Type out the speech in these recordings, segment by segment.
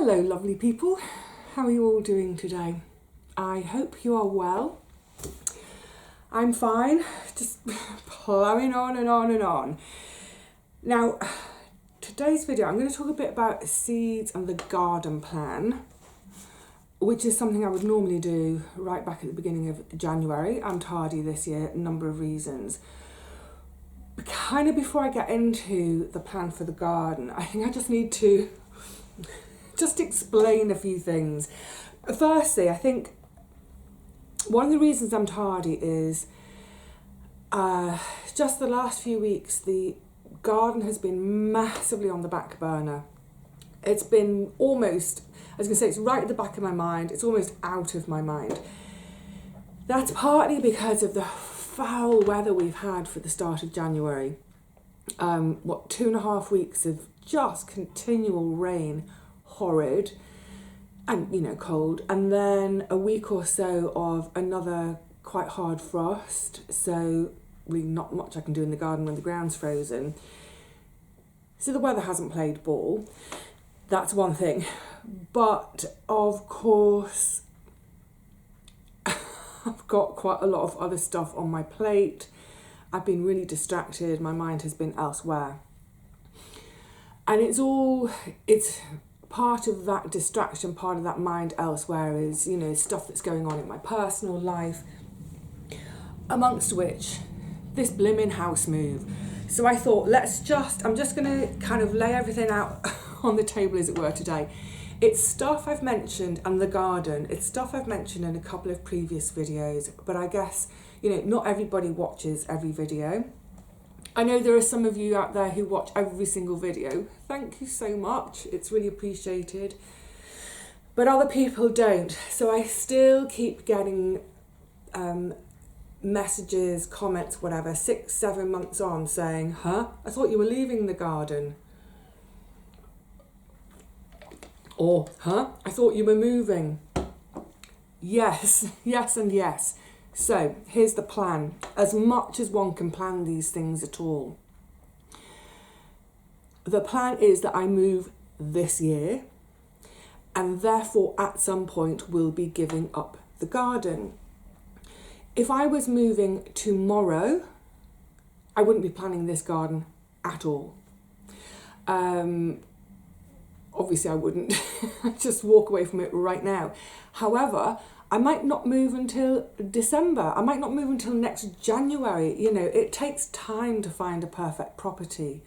Hello lovely people, how are you all doing today? I hope you are well. I'm fine, just ploughing on and on and on. Now, today's video I'm going to talk a bit about seeds and the garden plan, which is something I would normally do right back at the beginning of January. I'm tardy this year, a number of reasons. But kind of before I get into the plan for the garden, I think I just need to just explain a few things. Firstly, I think one of the reasons I'm tardy is just the last few weeks, the garden has been massively on the back burner. It's been almost, I was going to say, it's right at the back of my mind. It's almost out of my mind. That's partly because of the foul weather we've had for the start of January. 2.5 weeks of just continual rain, horrid, and cold, and then a week or so of another quite hard frost, so really not much I can do in the garden when the ground's frozen. So the weather hasn't played ball. That's one thing. But of course I've got quite a lot of other stuff on my plate. I've been really distracted, my mind has been elsewhere. And it's part of that distraction, part of that mind elsewhere is, stuff that's going on in my personal life, amongst which this blimmin' house move. So I thought, I'm just going to kind of lay everything out on the table, as it were, today. It's stuff I've mentioned, and the garden, it's stuff I've mentioned in a couple of previous videos, but I guess, not everybody watches every video. I know there are some of you out there who watch every single video. Thank you so much. It's really appreciated. But other people don't. So I still keep getting messages, comments, whatever, 6-7 months on saying, I thought you were leaving the garden. Or, I thought you were moving. Yes, yes and yes. So here's the plan, as much as one can plan these things at all. The plan is that I move this year, and therefore at some point will be giving up the garden. If I was moving tomorrow, I wouldn't be planning this garden at all. Obviously I wouldn't just walk away from it right now. However, I might not move until December. I might not move until next January. It takes time to find a perfect property.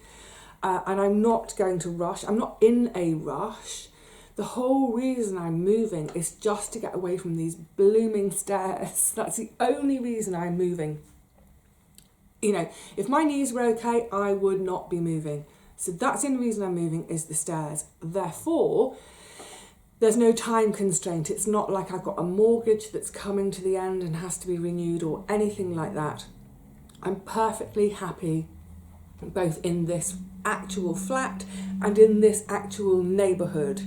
And I'm not going to rush. I'm not in a rush. The whole reason I'm moving is just to get away from these blooming stairs. That's the only reason I'm moving. If my knees were okay, I would not be moving. So that's the only reason I'm moving, is the stairs. Therefore, there's no time constraint. It's not like I've got a mortgage that's coming to the end and has to be renewed or anything like that. I'm perfectly happy both in this actual flat and in this actual neighbourhood.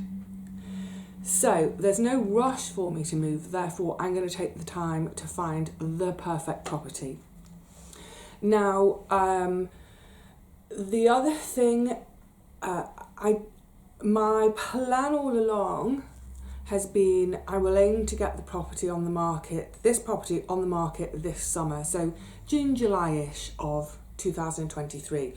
So there's no rush for me to move. Therefore, I'm going to take the time to find the perfect property. Now, the other thing, my plan all along has been I will aim to get this property on the market this summer, so June, July-ish of 2023,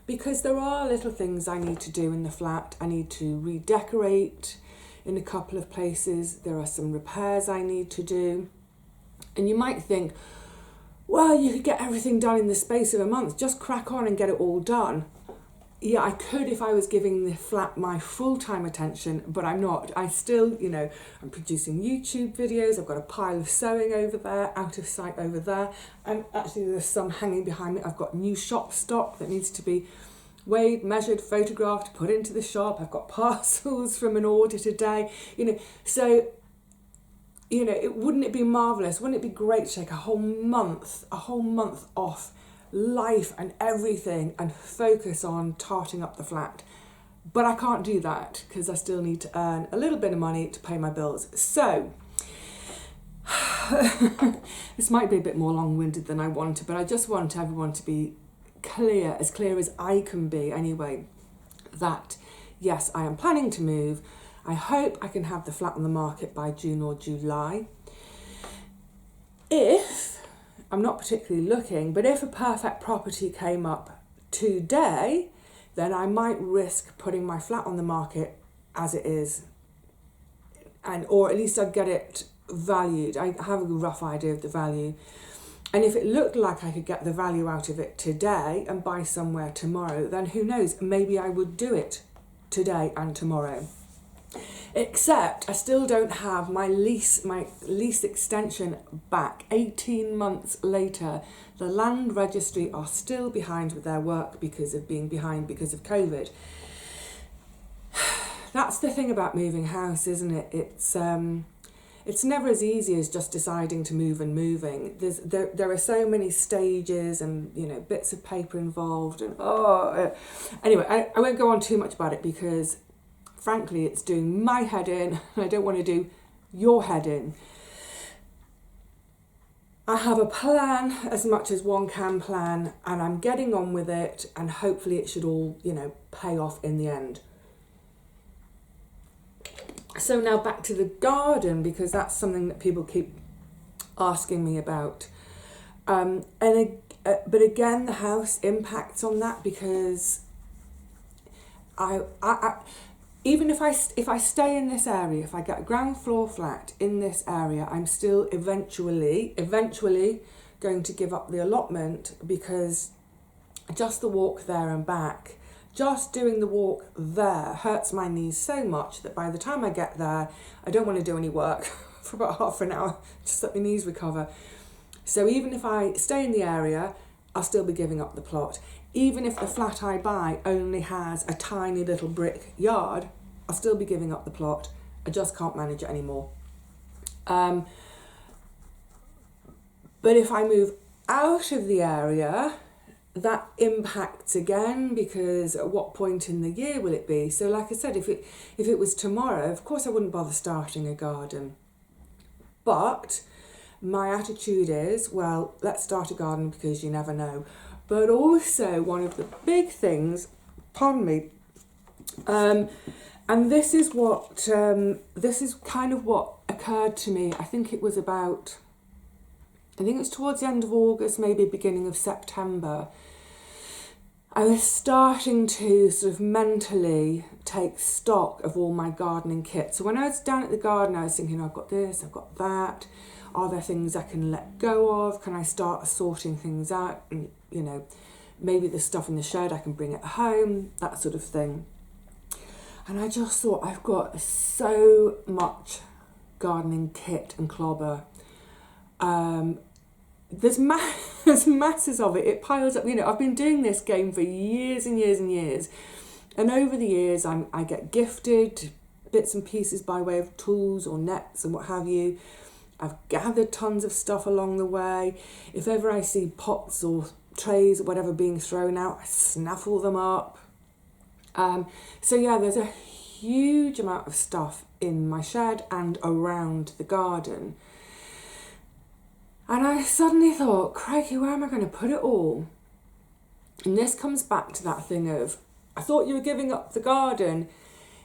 because there are little things I need to do in the flat. I need to redecorate in a couple of places. There are some repairs I need to do. And you might think, well, you could get everything done in the space of a month. Just crack on and get it all done. Yeah, I could if I was giving the flat my full-time attention, but I'm not. I still, I'm producing YouTube videos. I've got a pile of sewing over there, out of sight over there. And actually there's some hanging behind me. I've got new shop stock that needs to be weighed, measured, photographed, put into the shop. I've got parcels from an order today, so wouldn't it be marvellous? Wouldn't it be great to take a whole month off life and everything and focus on tarting up the flat? But I can't do that because I still need to earn a little bit of money to pay my bills. So this might be a bit more long-winded than I wanted, but I just want everyone to be clear as I can be anyway, that yes, I am planning to move. I hope I can have the flat on the market by June or July. If, I'm not particularly looking, but if a perfect property came up today, then I might risk putting my flat on the market as it is, or at least I'd get it valued. I have a rough idea of the value. And if it looked like I could get the value out of it today and buy somewhere tomorrow, then who knows, maybe I would do it today and tomorrow. Except I still don't have my lease extension back. 18 months later, the land registry are still behind with their work because of being behind because of COVID. That's the thing about moving house, isn't it? It's never as easy as just deciding to move and moving. There are so many stages and, you know, bits of paper involved. And anyway, I won't go on too much about it because, frankly, it's doing my head in. And I don't want to do your head in. I have a plan as much as one can plan, and I'm getting on with it, and hopefully it should all, you know, pay off in the end. So now back to the garden, because that's something that people keep asking me about. But again, the house impacts on that, because I even if I stay in this area, if I get a ground floor flat in this area, I'm still eventually going to give up the allotment, because just the walk there and back, just doing the walk there hurts my knees so much that by the time I get there, I don't want to do any work for about half an hour, just let my knees recover. So even if I stay in the area, I'll still be giving up the plot. Even if the flat I buy only has a tiny little brick yard, I'll still be giving up the plot. I just can't manage it anymore. But if I move out of the area, that impacts again, because at what point in the year will it be? So like I said, if it was tomorrow, of course I wouldn't bother starting a garden. But my attitude is, well, let's start a garden because you never know. But also one of the big things, pardon me, and this is kind of what occurred to me. I think it was towards the end of August, maybe beginning of September. I was starting to sort of mentally take stock of all my gardening kit. So when I was down at the garden, I was thinking, I've got this, I've got that. Are there things I can let go of? Can I start sorting things out? And, you know, maybe the stuff in the shed, I can bring it home, that sort of thing. And I just thought, I've got so much gardening kit and clobber. There's masses of it. It piles up. You know, I've been doing this game for years and years and years. And over the years, I get gifted bits and pieces by way of tools or nets and what have you. I've gathered tons of stuff along the way. If ever I see pots or trays or whatever being thrown out, I snaffle them up. So yeah, there's a huge amount of stuff in my shed and around the garden. And I suddenly thought, crikey, where am I going to put it all? And this comes back to that thing of, I thought you were giving up the garden.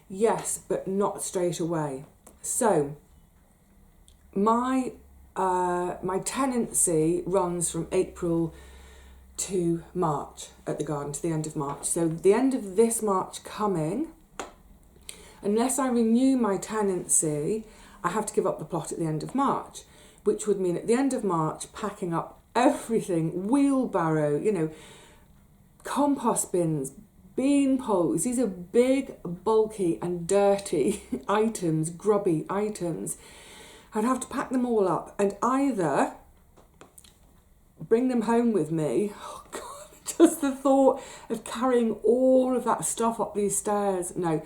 Yes, but not straight away. So my tenancy runs from April to March at the garden, to the end of March. So the end of this March coming, unless I renew my tenancy, I have to give up the plot at the end of March, which would mean at the end of March, packing up everything, wheelbarrow, you know, compost bins, bean poles. These are big, bulky and dirty items, grubby items. I'd have to pack them all up and either bring them home with me. Oh God, just the thought of carrying all of that stuff up these stairs. No.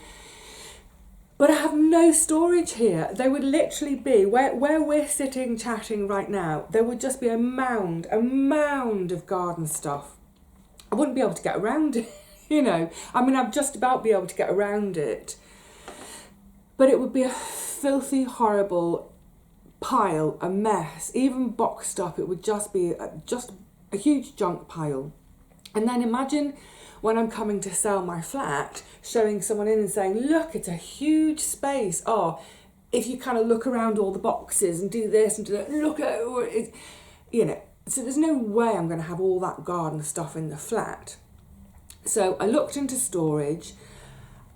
But I have no storage here. There would literally be, where we're sitting chatting right now, there would just be a mound of garden stuff. I wouldn't be able to get around it, you know. I mean, I'd just about be able to get around it. But it would be a filthy, horrible pile, a mess. Even boxed up, it would just be just a huge junk pile. And then imagine when I'm coming to sell my flat, showing someone in and saying, look, it's a huge space. Oh, if you kind of look around all the boxes and do this and do that, look at it, you know. So there's no way I'm going to have all that garden stuff in the flat. So I looked into storage,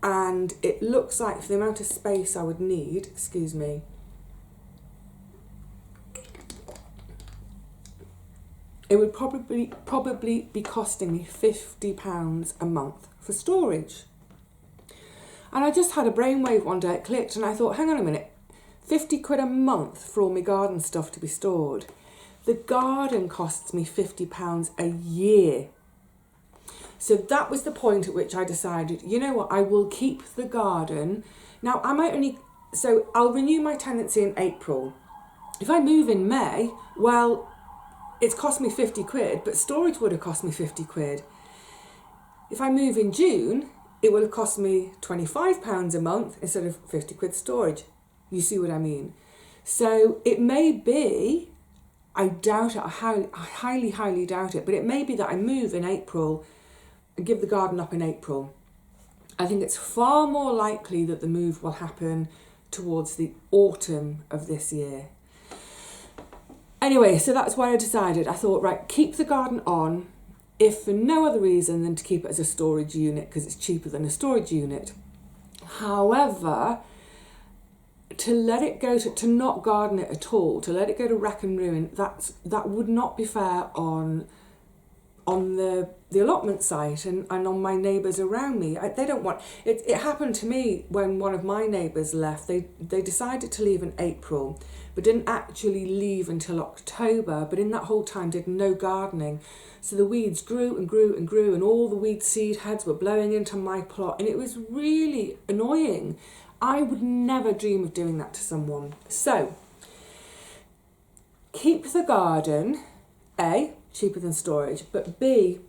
and it looks like for the amount of space I would need, excuse me, it would probably be costing me £50 a month for storage. And I just had a brainwave one day, it clicked, and I thought, hang on a minute, 50 quid a month for all my garden stuff to be stored. The garden costs me £50 a year. So that was the point at which I decided, you know what, I will keep the garden. Now, I'll renew my tenancy in April. If I move in May, well, it's cost me 50 quid, but storage would have cost me 50 quid. If I move in June, it will have cost me £25 a month instead of 50 quid storage. You see what I mean? So it may be, I doubt it, I highly doubt it, but it may be that I move in April and give the garden up in April. I think it's far more likely that the move will happen towards the autumn of this year. Anyway, so that's why I decided. I thought, right, keep the garden on, if for no other reason than to keep it as a storage unit, because it's cheaper than a storage unit. However, to let it go to not garden it at all, to let it go to wreck and ruin, that would not be fair on the allotment site and on my neighbours around me. They don't want it. It happened to me when one of my neighbours left. They decided to leave in April, but didn't actually leave until October. But in that whole time did no gardening. So the weeds grew and grew and grew, and all the weed seed heads were blowing into my plot, and it was really annoying. I would never dream of doing that to someone. So keep the garden, A, cheaper than storage, but B,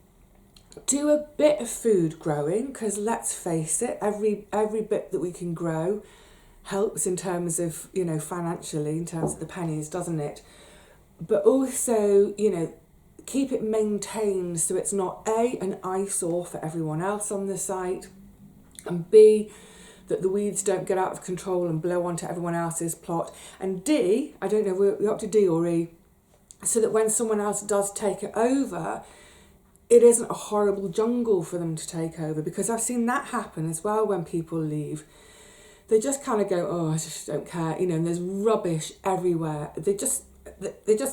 do a bit of food growing, because let's face it, every bit that we can grow helps in terms of, you know, financially, in terms of the pennies, doesn't it? But also, you know, keep it maintained so it's not A, an eyesore for everyone else on the site, and B, that the weeds don't get out of control and blow onto everyone else's plot, and D, I don't know, we're up to D or E, so that when someone else does take it over, it isn't a horrible jungle for them to take over, because I've seen that happen as well when people leave. They just kind of go, oh, I just don't care, you know, and there's rubbish everywhere. They just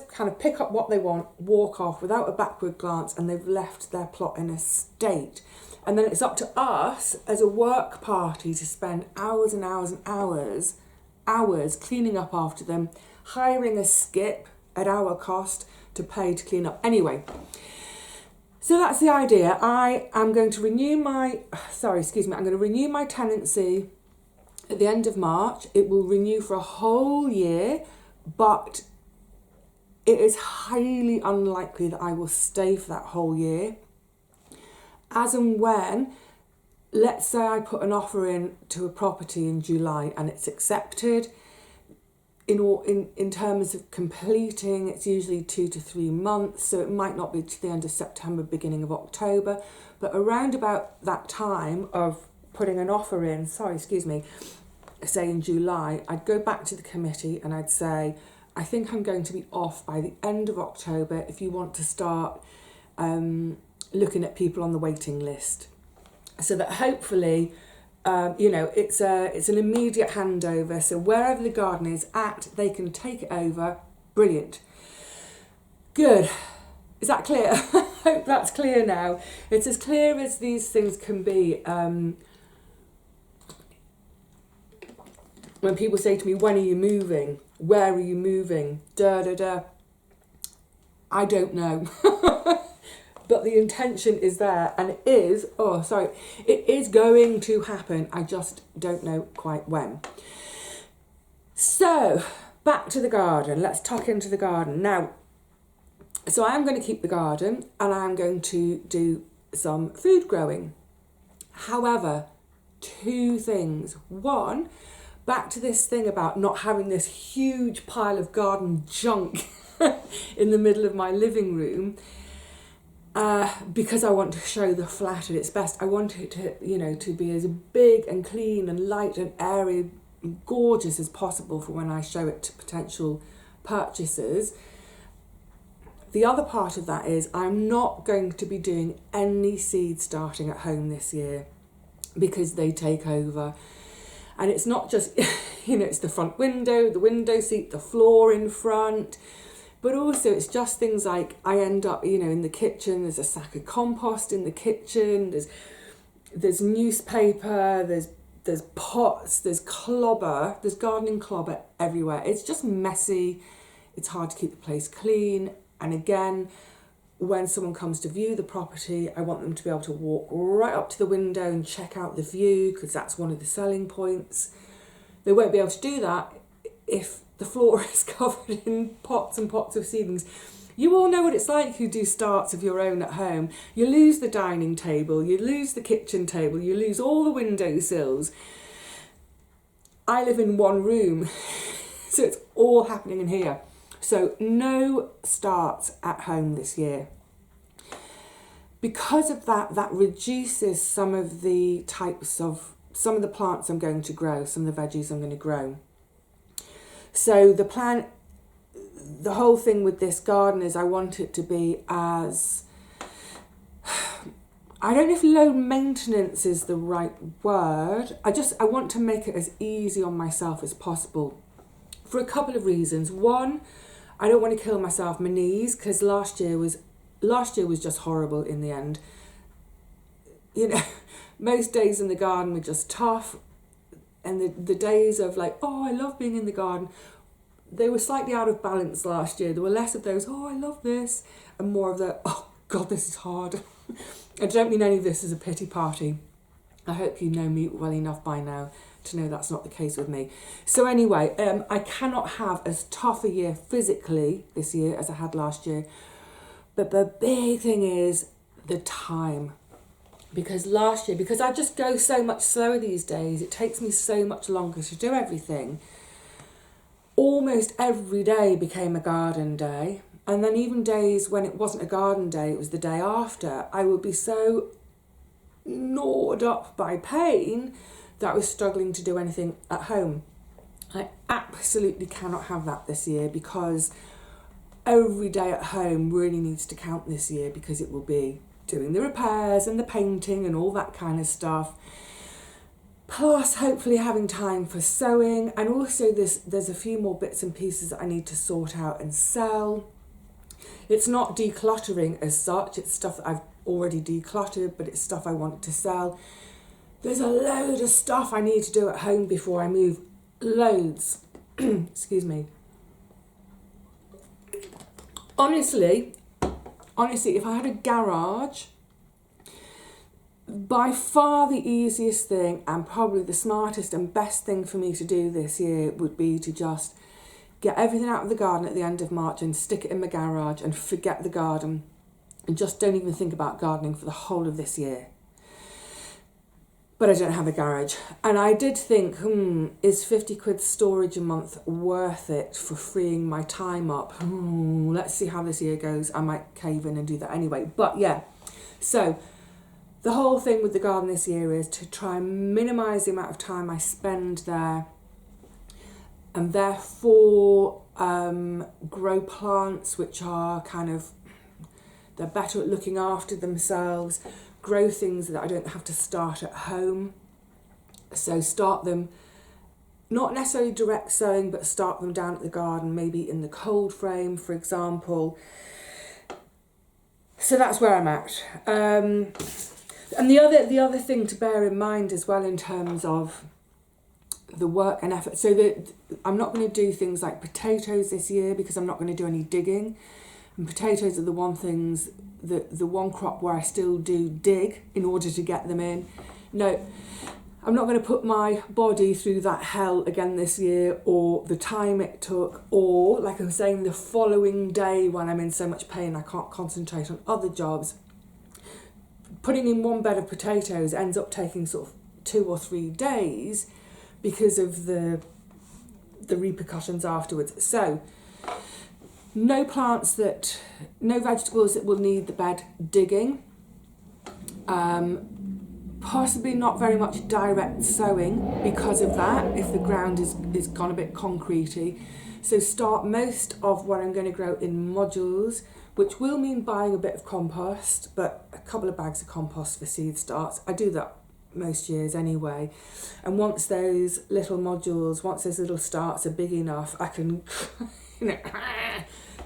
kind of pick up what they want, walk off without a backward glance, and they've left their plot in a state. And then it's up to us as a work party to spend hours and hours and hours cleaning up after them, hiring a skip at our cost to pay to clean up. Anyway, so that's the idea. I'm going to renew my tenancy at the end of March. It will renew for a whole year, but it is highly unlikely that I will stay for that whole year. As and when, let's say I put an offer in to a property in July and it's accepted, in terms of completing, it's usually 2 to 3 months, so it might not be to the end of September, beginning of October, but around about that time of putting an offer in, say in July, I'd go back to the committee and I'd say, I think I'm going to be off by the end of October if you want to start looking at people on the waiting list, so that hopefully it's an immediate handover. So wherever the garden is at, they can take it over. Brilliant. Good. Is that clear? I hope that's clear now. It's as clear as these things can be. When people say to me, when are you moving? Where are you moving? I don't know. But the intention is there, and it is going to happen. I just don't know quite when. So, back to the garden. Let's tuck into the garden. Now, so I am going to keep the garden, and I'm going to do some food growing. However, 2 things. One, back to this thing about not having this huge pile of garden junk in the middle of my living room. because I want to show the flat at its best. I want it to, to be as big and clean and light and airy and gorgeous as possible for when I show it to potential purchasers. The other part of that is I'm not going to be doing any seed starting at home this year because they take over. And it's not just, it's the front window, the window seat, the floor in front, but also it's just things like I end up, in the kitchen, there's a sack of compost in the kitchen, there's newspaper, there's pots, there's clobber, there's gardening clobber everywhere. It's just messy. It's hard to keep the place clean. And again, when someone comes to view the property, I want them to be able to walk right up to the window and check out the view, because that's one of the selling points. They won't be able to do that if the floor is covered in pots and pots of seedlings. You all know what it's like who do starts of your own at home. You lose the dining table, you lose the kitchen table, you lose all the windowsills. I live in one room, so it's all happening in here. So no starts at home this year. Because of that, that reduces some of the plants I'm going to grow, some of the veggies I'm going to grow. So the whole thing with this garden is I want it to be as, I don't know if low maintenance is the right word. I want to make it as easy on myself as possible for a couple of reasons. One, I don't want to kill myself, my knees, because last year was just horrible in the end. Most days in the garden were just tough, and the days of like, oh, I love being in the garden, they were slightly out of balance last year. There were less of those, oh, I love this, and more of the, oh God, this is hard. I don't mean any of this as a pity party. I hope you know me well enough by now to know that's not the case with me. So anyway, I cannot have as tough a year physically this year as I had last year. But the big thing is the time. Because I just go so much slower these days, it takes me so much longer to do everything. Almost every day became a garden day. And then even days when it wasn't a garden day, it was the day after, I would be so gnawed up by pain that I was struggling to do anything at home. I absolutely cannot have that this year, because every day at home really needs to count this year, because it will be doing the repairs and the painting and all that kind of stuff. Plus, hopefully having time for sewing, and also there's a few more bits and pieces that I need to sort out and sell. It's not decluttering as such, it's stuff that I've already decluttered, but it's stuff I want to sell. There's a load of stuff I need to do at home before I move. Loads. Excuse me. Honestly, if I had a garage, by far the easiest thing and probably the smartest and best thing for me to do this year would be to just get everything out of the garden at the end of March and stick it in my garage and forget the garden and just don't even think about gardening for the whole of this year. But I don't have a garage. And I did think, is 50 quid storage a month worth it for freeing my time up? Let's see how this year goes. I might cave in and do that anyway. But yeah, so the whole thing with the garden this year is to try and minimise the amount of time I spend there, and therefore grow plants which are they're better at looking after themselves, grow things that I don't have to start at home. So start them, not necessarily direct sowing, but start them down at the garden, maybe in the cold frame, for example. So that's where I'm at. And the other thing to bear in mind as well in terms of the work and effort, so that I'm not going to do things like potatoes this year because I'm not going to do any digging. And potatoes are the one crop where I still do dig in order to get them in. No, I'm not going to put my body through that hell again this year, or the time it took, or like I was saying, the following day when I'm in so much pain I can't concentrate on other jobs. Putting in one bed of potatoes ends up taking sort of 2 or 3 days because of the repercussions afterwards. So No vegetables that will need the bed digging. Possibly not very much direct sowing because of that, if the ground is gone a bit concretey. So start most of what I'm going to grow in modules, which will mean buying a bit of compost, but a couple of bags of compost for seed starts. I do that most years anyway. And once those little starts are big enough, I can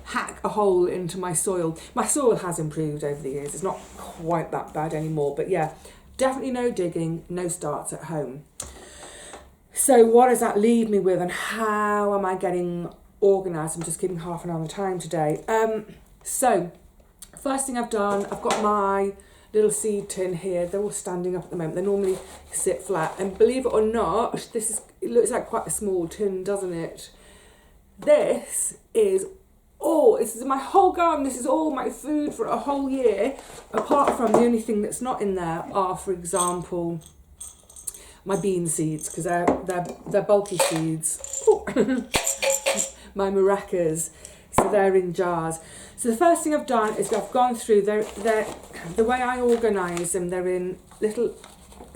hack a hole into my soil. My soil has improved over the years. It's not quite that bad anymore, but yeah, definitely no digging, no starts at home. So what does that leave me with, and how am I getting organised? I'm just giving half an hour of time today. So first thing I've done, I've got my little seed tin here. They're all standing up at the moment. They normally sit flat, and believe it or not, it looks like quite a small tin, doesn't it? This is my whole garden. This is all my food for a whole year, apart from the only thing that's not in there are, for example, my bean seeds, because they're bulky seeds. My maracas, so they're in jars. So the first thing I've done is I've gone through, the way I organise them, they're in little,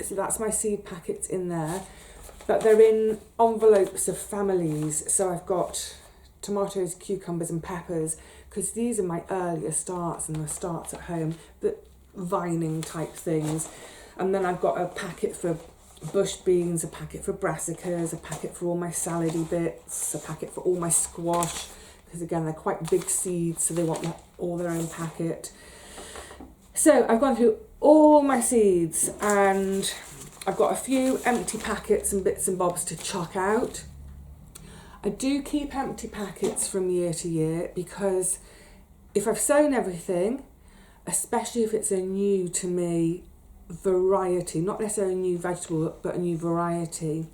so that's my seed packets in there, but they're in envelopes of families. So I've got tomatoes, cucumbers and peppers, because these are my earlier starts and the starts at home, but vining type things. And then I've got a packet for bush beans, a packet for brassicas, a packet for all my salady bits, a packet for all my squash, because again they're quite big seeds, so they want all their own packet. So I've gone through all my seeds, and I've got a few empty packets and bits and bobs to chuck out. I do keep empty packets from year to year, because if I've sown everything, especially if it's a new to me variety, not necessarily a new vegetable, but a new variety,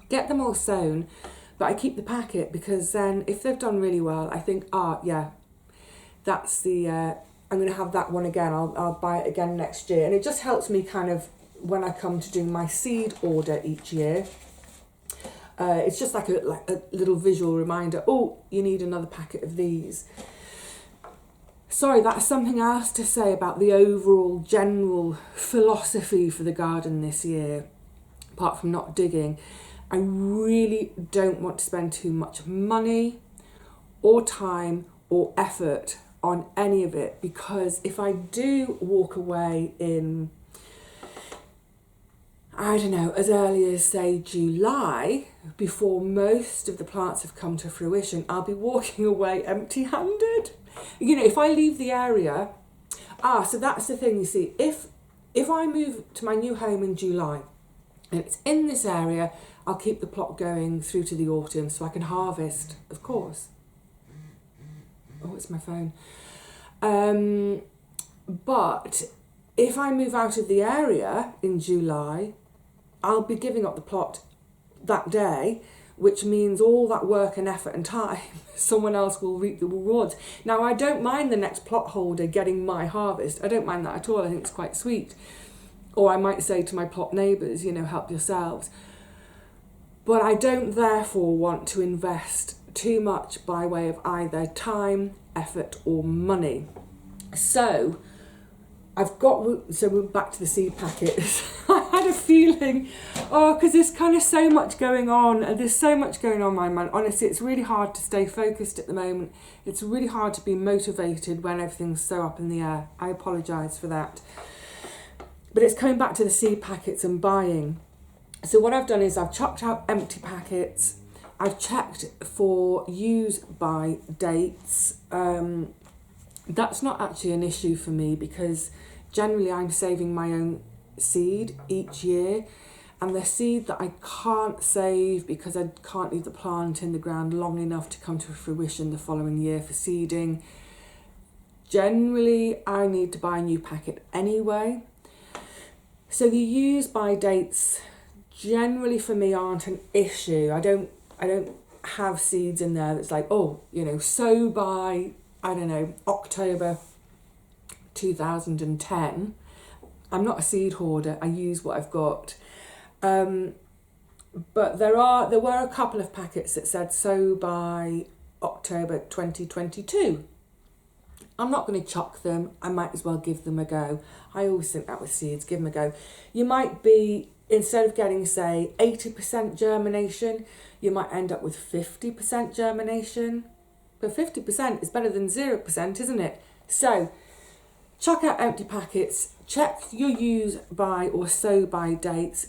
get them all sown, but I keep the packet, because then if they've done really well, I think, yeah, that's I'm going to have that one again. I'll buy it again next year. And it just helps me kind of, when I come to do my seed order each year, it's just like a little visual reminder, you need another packet of these. Sorry, that's something else to say about the overall general philosophy for the garden this year, apart from not digging. I really don't want to spend too much money or time or effort on any of it, because if I do walk away in, I don't know, as early as say July, before most of the plants have come to fruition, I'll be walking away empty-handed. If I leave the area, so that's the thing, you see, if I move to my new home in July and it's in this area, I'll keep the plot going through to the autumn so I can harvest, of course. Oh, it's my phone. But if I move out of the area in July, I'll be giving up the plot that day, which means all that work and effort and time, someone else will reap the rewards. Now, I don't mind the next plot holder getting my harvest. I don't mind that at all. I think it's quite sweet. Or I might say to my plot neighbours, help yourselves. But I don't therefore want to invest too much by way of either time, effort or money. So we're back to the seed packets. I had a feeling, because there's kind of so much going on, and there's so much going on in my mind. Honestly, it's really hard to stay focused at the moment. It's really hard to be motivated when everything's so up in the air. I apologise for that. But it's coming back to the seed packets and buying. So what I've done is I've chucked out empty packets. I've checked for use by dates. That's not actually an issue for me, because generally I'm saving my own seed each year, and the seed that I can't save because I can't leave the plant in the ground long enough to come to fruition the following year for seeding, generally I need to buy a new packet anyway. So the use by dates generally for me aren't an issue. I don't have seeds in there that's like, sow by, I don't know, October 2010. I'm not a seed hoarder. I use what I've got. But there were a couple of packets that said sow by October 2022. I'm not going to chuck them. I might as well give them a go. I always think that with seeds, give them a go. You might be, instead of getting, say, 80% germination, you might end up with 50% germination. But 50% is better than 0%, isn't it? So, chuck out empty packets. Check your use by or sow by dates.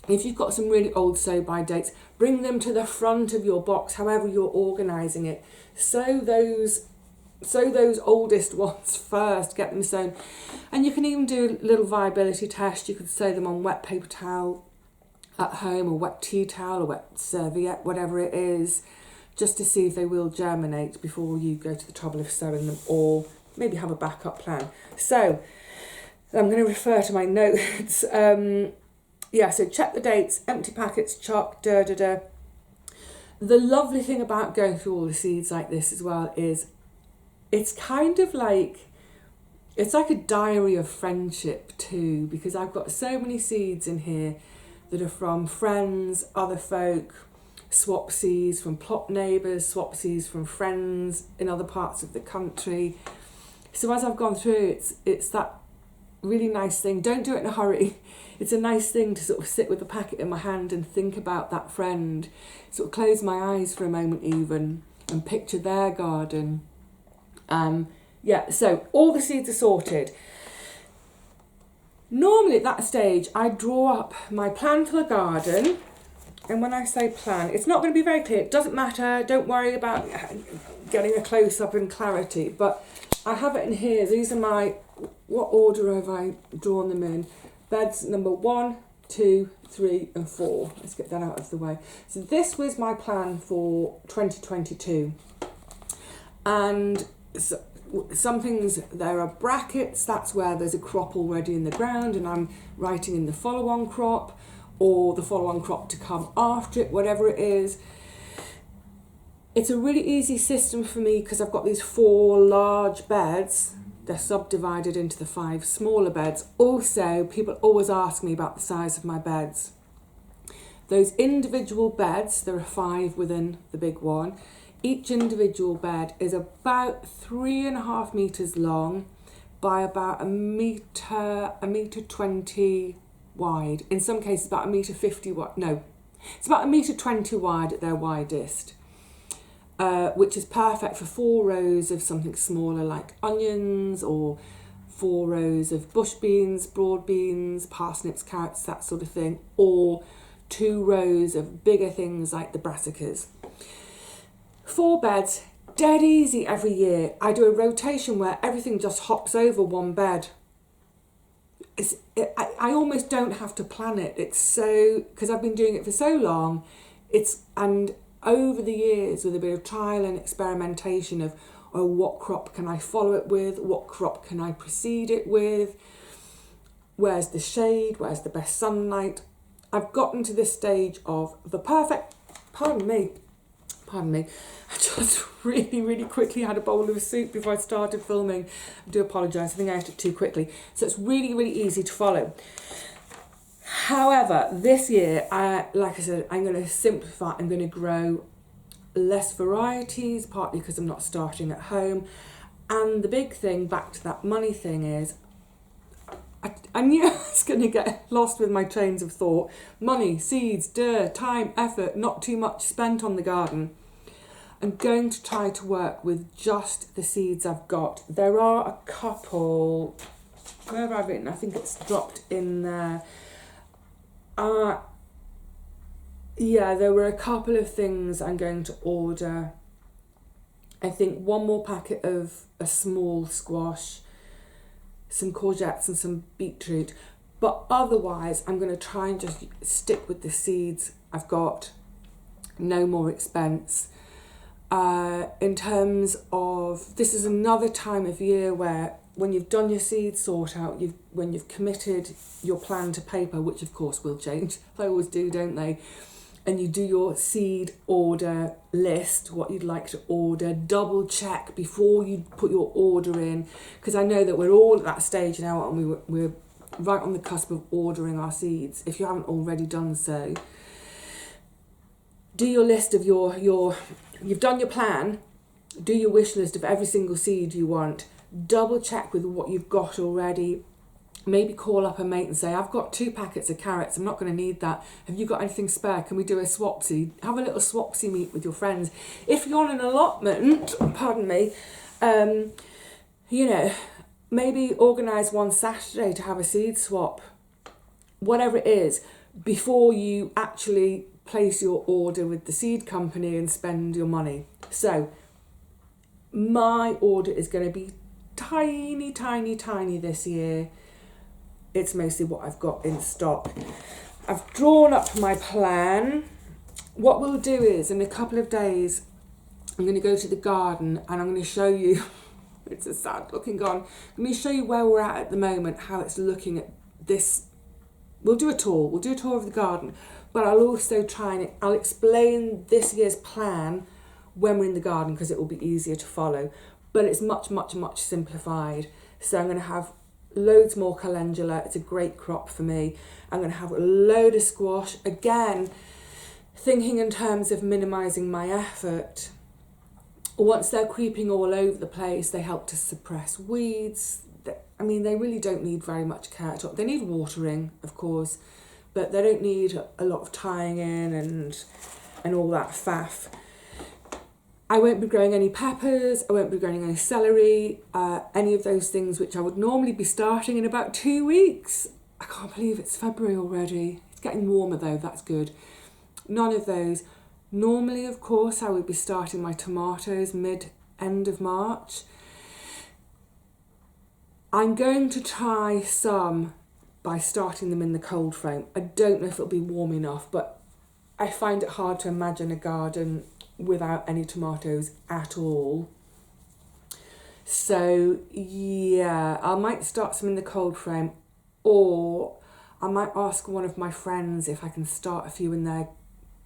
If you've got some really old sow by dates, bring them to the front of your box, however you're organising it. Sow those oldest ones first, get them sown. And you can even do a little viability test. You could sow them on wet paper towel at home, or wet tea towel, or wet serviette, whatever it is, just to see if they will germinate before you go to the trouble of sowing them, or maybe have a backup plan. So I'm going to refer to my notes. So check the dates, empty packets, chuck, The lovely thing about going through all the seeds like this as well is it's kind of like, it's like a diary of friendship too, because I've got so many seeds in here that are from friends, other folk, swap seeds from plot neighbours, swap seeds from friends in other parts of the country. So as I've gone through, it's that really nice thing. Don't do it in a hurry. It's a nice thing to sort of sit with a packet in my hand and think about that friend, sort of close my eyes for a moment even and picture their garden. So all the seeds are sorted. Normally at that stage, I draw up my plan for the garden. And when I say plan, it's not going to be very clear. It doesn't matter. Don't worry about getting a close-up and clarity. But I have it in here. These are what order have I drawn them in? Beds number 1, 2, 3 and 4. Let's get that out of the way. So this was my plan for 2022. And some things, there are brackets, that's where there's a crop already in the ground and I'm writing in the follow-on crop, or the follow-on crop to come after it, whatever it is. It's a really easy system for me because I've got these 4 large beds. They're subdivided into the 5 smaller beds. Also, people always ask me about the size of my beds. Those individual beds, there are 5 within the big one. Each individual bed is about 3.5 metres long by about a metre 20 wide. In some cases about a metre 50 wide. No, it's about a metre 20 wide at their widest, which is perfect for 4 rows of something smaller like onions, or 4 rows of bush beans, broad beans, parsnips, carrots, that sort of thing, or 2 rows of bigger things like the brassicas. 4 beds, dead easy every year. I do a rotation where everything just hops over one bed. I almost don't have to plan it. It's so, because I've been doing it for so long. And over the years, with a bit of trial and experimentation of, what crop can I follow it with? What crop can I precede it with? Where's the shade? Where's the best sunlight? I've gotten to this stage of the perfect, pardon me, I just really, really quickly had a bowl of soup before I started filming. I do apologise, I think I ate it too quickly. So it's really, really easy to follow. However, this year, like I said, I'm going to simplify. I'm going to grow less varieties, partly because I'm not starting at home. And the big thing, back to that money thing, is I knew I was going to get lost with my trains of thought. Money, seeds, time, effort, not too much spent on the garden. I'm going to try to work with just the seeds I've got. There are a couple, where have I written? I think it's dropped in there. There were a couple of things I'm going to order. I think 1 more packet of a small squash, some courgettes and some beetroot. But otherwise, I'm going to try and just stick with the seeds I've got. No more expense. In terms of, this is another time of year where when you've done your seed sort out, when you've committed your plan to paper, which of course will change, they always do, don't they? And you do your seed order list, what you'd like to order, double check before you put your order in, because I know that we're all at that stage now and we're right on the cusp of ordering our seeds, if you haven't already done so. do your list of you've done your plan, do your wish list of every single seed you want, double check with what you've got already. Maybe call up a mate and say, I've got 2 packets of carrots, I'm not going to need that. Have you got anything spare? Can we do a swapsy? Have a little swapsy meet with your friends. If you're on an allotment, pardon me, maybe organise one Saturday to have a seed swap, whatever it is, before you actually place your order with the seed company and spend your money. So my order is going to be tiny, tiny, tiny this year. It's mostly what I've got in stock. I've drawn up my plan. What we'll do is, in a couple of days, I'm going to go to the garden and I'm going to show you, it's a sad looking garden, I'm going to show you where we're at the moment, how it's looking at this. We'll do a tour of the garden, but I'll also I'll explain this year's plan when we're in the garden, because it will be easier to follow, but it's much, much, much simplified. So I'm going to have loads more calendula. It's a great crop for me. I'm going to have a load of squash. Again, thinking in terms of minimising my effort. Once they're creeping all over the place, they help to suppress weeds. I mean, they really don't need very much care at all. They need watering, of course, but they don't need a lot of tying in and all that faff. I won't be growing any peppers, I won't be growing any celery, any of those things which I would normally be starting in about 2 weeks. I can't believe it's February already. It's getting warmer though, that's good. None of those. Normally, of course, I would be starting my tomatoes end of March. I'm going to try some by starting them in the cold frame. I don't know if it'll be warm enough, but I find it hard to imagine a garden without any tomatoes at all. So yeah, I might start some in the cold frame, or I might ask one of my friends if I can start a few in their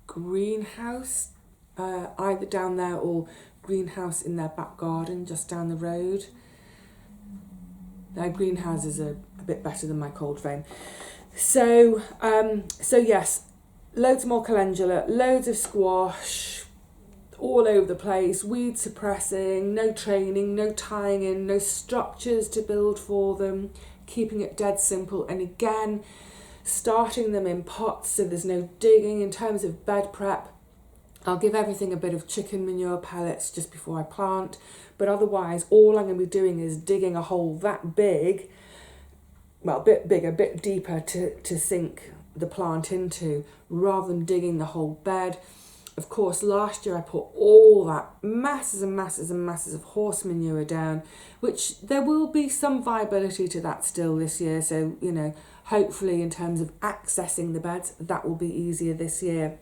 greenhouse, either down there or greenhouse in their back garden just down the road. Their greenhouses are a bit better than my cold frame. So yes, loads more calendula, loads of squash, all over the place, weed suppressing, no training, no tying in, no structures to build for them, keeping it dead simple. And again, starting them in pots so there's no digging. In terms of bed prep, I'll give everything a bit of chicken manure pellets just before I plant, but otherwise all I'm going to be doing is digging a hole that big, well, a bit bigger, a bit deeper to sink the plant into, rather than digging the whole bed. Of course, last year I put all that masses and masses and masses of horse manure down, which there will be some viability to that still this year. So, hopefully in terms of accessing the beds, that will be easier this year.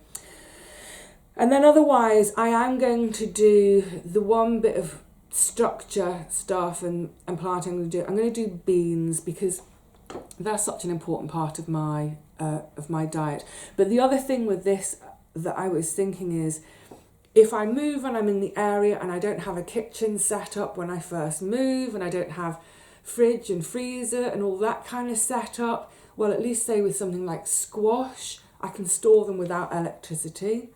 And then otherwise, I am going to do the one bit of structure stuff and planting. I'm going to do beans, because that's such an important part of my diet. But the other thing with this that I was thinking is, if I move and I'm in the area and I don't have a kitchen set up when I first move, and I don't have fridge and freezer and all that kind of setup, well, at least say with something like squash, I can store them without electricity.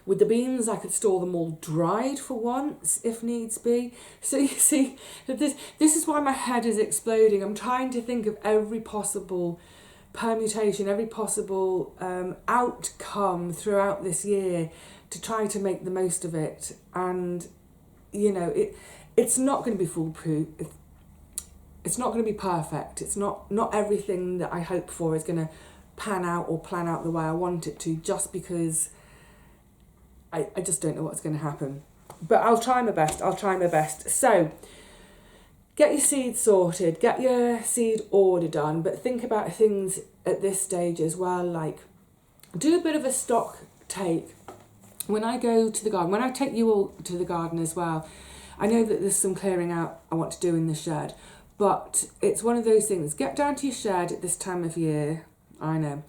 With the beans, I could store them all dried for once, if needs be. So you see, this is why my head is exploding. I'm trying to think of every possible permutation, every possible outcome throughout this year to try to make the most of it. And, it's not going to be foolproof. It's not going to be perfect. It's not everything that I hope for is going to pan out or plan out the way I want it to, just because I just don't know what's going to happen. But I'll try my best. So, get your seed sorted, get your seed order done, but think about things at this stage as well, like do a bit of a stock take. When I go to the garden, when I take you all to the garden as well, I know that there's some clearing out I want to do in the shed, but it's one of those things. Get down to your shed at this time of year, I know.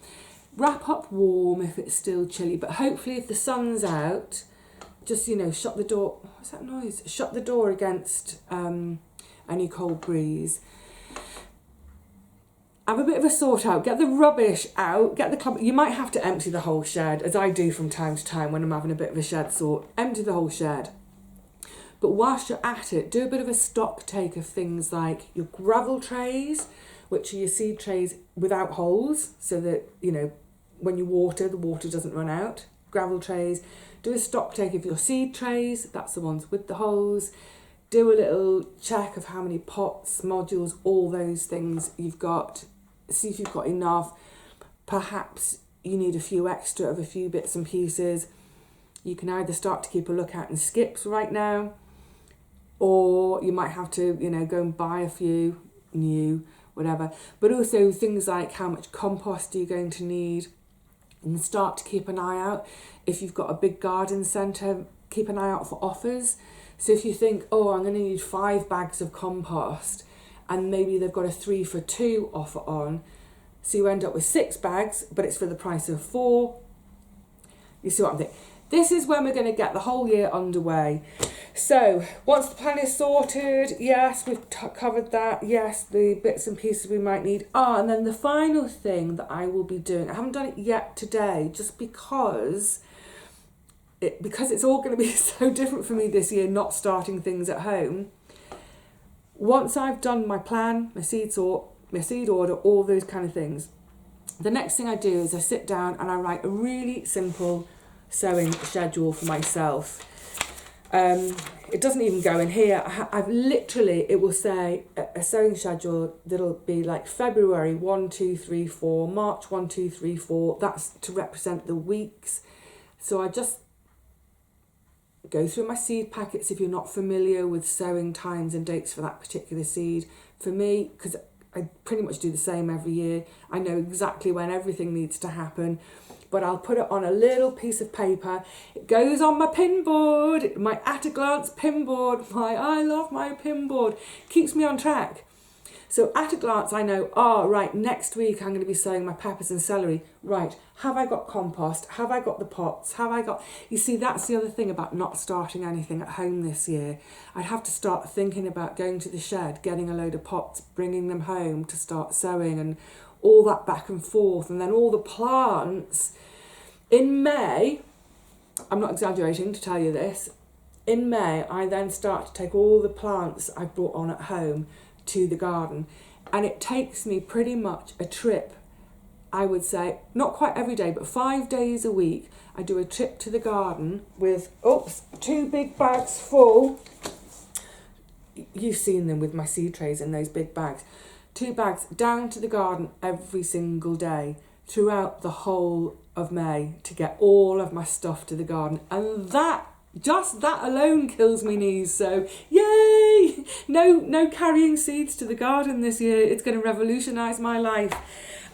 Wrap up warm if it's still chilly, but hopefully if the sun's out, just, shut the door. What's that noise? Shut the door against any cold breeze. have a bit of a sort out, get the rubbish out, get the club. You might have to empty the whole shed, as I do from time to time when I'm having a bit of a shed sort. Empty the whole shed. But whilst you're at it, do a bit of a stock take of things like your gravel trays, which are your seed trays without holes, so that, you know, when you water, the water doesn't run out. Gravel trays. Do a stock take of your seed trays, that's the ones with the holes. Do a little check of how many pots, modules, all those things you've got. See if you've got enough. Perhaps you need a few extra of a few bits and pieces. You can either start to keep a lookout in skips right now, or you might have to, you know, go and buy a few new, whatever. But also things like how much compost are you going to need, and start to keep an eye out. If you've got a big garden centre, keep an eye out for offers. So if you think, oh, I'm going to need 5 bags of compost, and maybe they've got a 3 for 2 offer on, so you end up with 6 bags, but it's for the price of 4. You see what I'm thinking? This is when we're going to get the whole year underway. So once the plan is sorted, yes, we've covered that. Yes, the bits and pieces we might need. And then the final thing that I will be doing, I haven't done it yet today, just because it's all going to be so different for me this year, not starting things at home. Once I've done my plan, my seed sort, my seed order, all those kind of things, the next thing I do is I sit down and I write a really simple sewing schedule for myself. It doesn't even go in here. I've literally, it will say a sewing schedule that'll be like February 1, 2, 3, 4, March 1, 2, 3, 4. That's to represent the weeks. So I just go through my seed packets if you're not familiar with sewing times and dates for that particular seed. For me, because I pretty much do the same every year, I know exactly when everything needs to happen, but I'll put it on a little piece of paper. It goes on my pin board, my at a glance pin board, I love my pin board, keeps me on track. So at a glance I know, right, next week I'm going to be sowing my peppers and celery. Right, have I got compost? Have I got the pots? You see, that's the other thing about not starting anything at home this year. I'd have to start thinking about going to the shed, getting a load of pots, bringing them home to start sowing, and all that back and forth, and then all the plants. In May, I'm not exaggerating to tell you this, in May I then start to take all the plants I brought on at home to the garden, and it takes me pretty much a trip, I would say, not quite every day, but 5 days a week. I do a trip to the garden with 2 big bags full. You've seen them with my seed trays in those big bags. 2 bags down to the garden every single day throughout the whole of May to get all of my stuff to the garden, and just that alone kills me knees. So yay! No carrying seeds to the garden this year. It's going to revolutionise my life.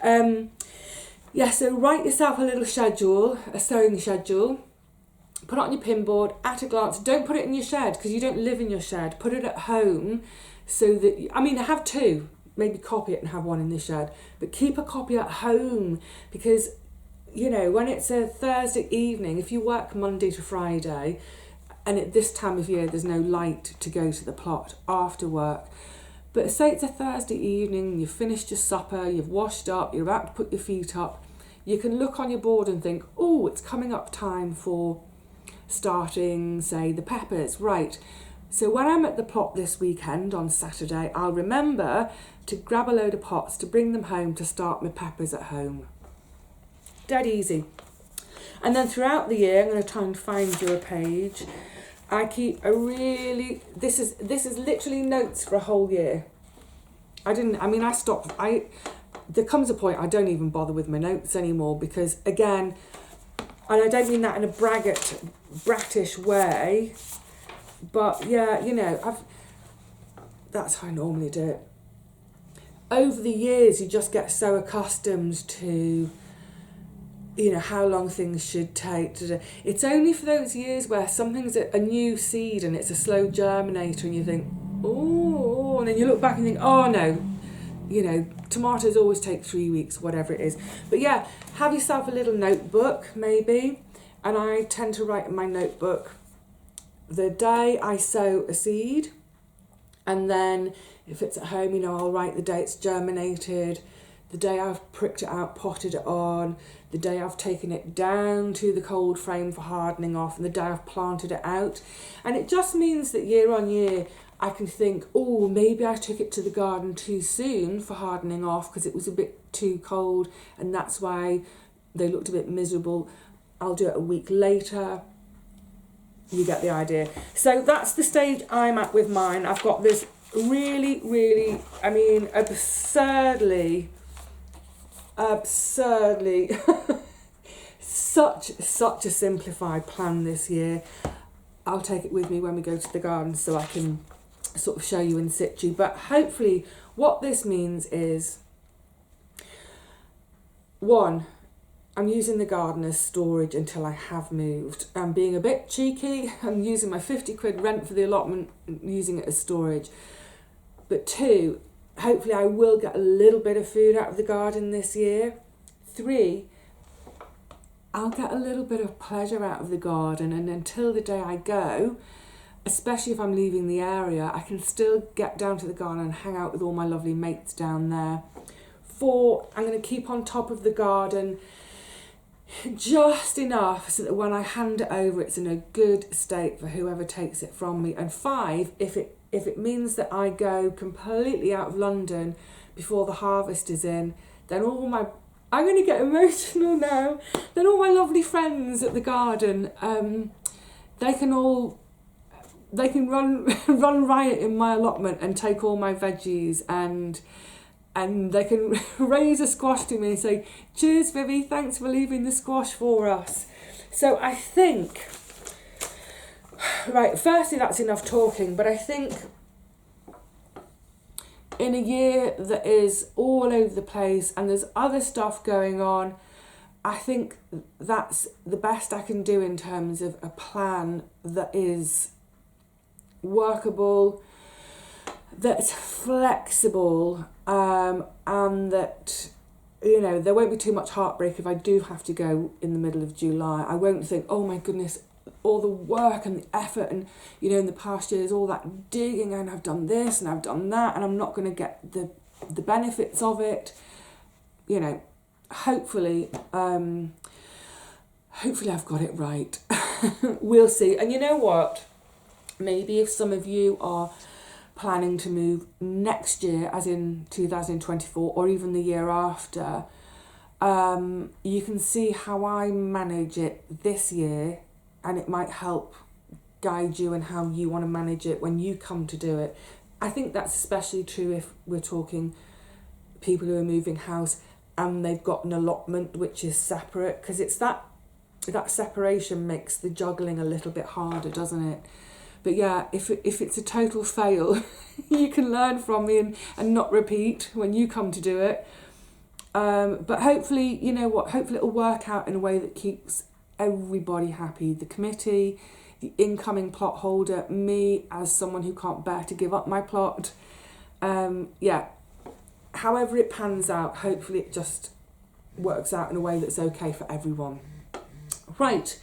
So write yourself a little schedule, a sewing schedule. Put it on your pin board at a glance. Don't put it in your shed because you don't live in your shed. Put it at home so that, have 2. Maybe copy it and have 1 in the shed. But keep a copy at home because, you know, when it's a Thursday evening, if you work Monday to Friday, and at this time of year there's no light to go to the plot after work, but say it's a Thursday evening, you've finished your supper, you've washed up, you're about to put your feet up, you can look on your board and think, it's coming up time for starting, say, the peppers. Right, so when I'm at the plot this weekend on Saturday, I'll remember to grab a load of pots to bring them home to start my peppers at home. Dead easy. And then throughout the year, I'm going to try and find you a page. I keep this is literally notes for a whole year. There comes a point I don't even bother with my notes anymore because, again, and I don't mean that in a brattish way, but yeah, that's how I normally do it. Over the years, you just get so accustomed to, how long things should take to do. It's only for those years where something's a new seed and it's a slow germinator and you think, and then you look back and think, no, tomatoes always take 3 weeks, whatever it is. But yeah, have yourself a little notebook maybe, and I tend to write in my notebook the day I sow a seed, and then if it's at home, I'll write the day it's germinated, the day I've pricked it out, potted it on, the day I've taken it down to the cold frame for hardening off, and the day I've planted it out. And it just means that year on year I can think, oh, maybe I took it to the garden too soon for hardening off because it was a bit too cold, and that's why they looked a bit miserable. I'll do it a week later. You get the idea. So that's the stage I'm at with mine. I've got this really, really, I mean, absurdly such a simplified plan this year. I'll take it with me when we go to the garden so I can sort of show you in situ. But hopefully what this means is, one, I'm using the garden as storage until I have moved. I'm being a bit cheeky. I'm using my 50 quid rent for the allotment and using it as storage. But two, hopefully I will get a little bit of food out of the garden this year. Three, I'll get a little bit of pleasure out of the garden, and until the day I go, especially if I'm leaving the area, I can still get down to the garden and hang out with all my lovely mates down there. Four, I'm going to keep on top of the garden just enough so that when I hand it over, it's in a good state for whoever takes it from me. And five, if it means that I go completely out of London before the harvest is in, then I'm going to get emotional now, then all my lovely friends at the garden, they can run riot in my allotment and take all my veggies, and they can raise a squash to me and say, cheers Vivi, thanks for leaving the squash for us. So I think, right, firstly that's enough talking, but I think in a year that is all over the place and there's other stuff going on, I think that's the best I can do in terms of a plan that is workable, that's flexible, and that, you know, there won't be too much heartbreak if I do have to go in the middle of July. I won't think, oh my goodness, all the work and the effort and, you know, in the past years, all that digging and I've done this and I've done that and I'm not going to get the benefits of it. You know, hopefully I've got it right. We'll see. And you know what? Maybe if some of you are planning to move next year, as in 2024, or even the year after, you can see how I manage it this year, and it might help guide you in how you want to manage it when you come to do it. I think that's especially true if we're talking people who are moving house and they've got an allotment which is separate, because it's that separation makes the juggling a little bit harder, doesn't it? But yeah, if it's a total fail, you can learn from me and not repeat when you come to do it. But hopefully, you know what, hopefully it'll work out in a way that keeps everybody happy. The committee, the incoming plot holder, me as someone who can't bear to give up my plot. Yeah, however it pans out, hopefully it just works out in a way that's okay for everyone. Right.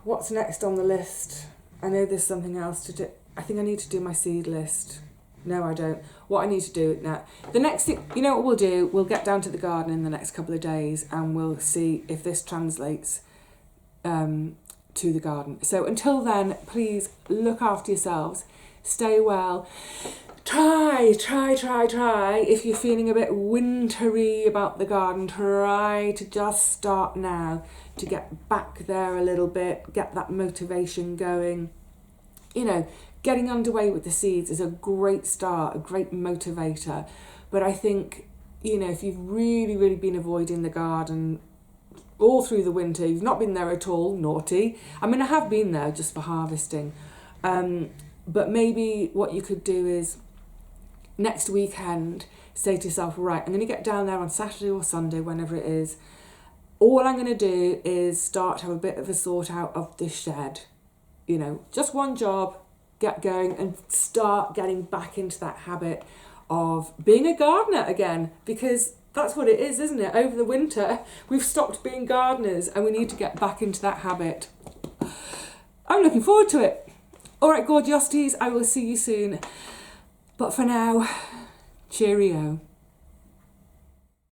What's next on the list? I know there's something else to do. I think I need to do my seed list. No, I don't. What I need to do now, the next thing, you know what we'll do? We'll get down to the garden in the next couple of days and we'll see if this translates to the garden. So until then, please look after yourselves, stay well. Try. If you're feeling a bit wintry about the garden, try to just start now to get back there a little bit, get that motivation going. You know, getting underway with the seeds is a great start, a great motivator. But I think, you know, if you've really, really been avoiding the garden all through the winter, you've not been there at all, naughty. I mean, I have been there just for harvesting. But maybe what you could do is next weekend, say to yourself, right, I'm going to get down there on Saturday or Sunday, whenever it is. All I'm going to do is start to have a bit of a sort out of this shed. You know, just one job, get going and start getting back into that habit of being a gardener again, because that's what it is, isn't it? Over the winter, we've stopped being gardeners and we need to get back into that habit. I'm looking forward to it. All right, gorgeosities, I will see you soon. But for now, cheerio.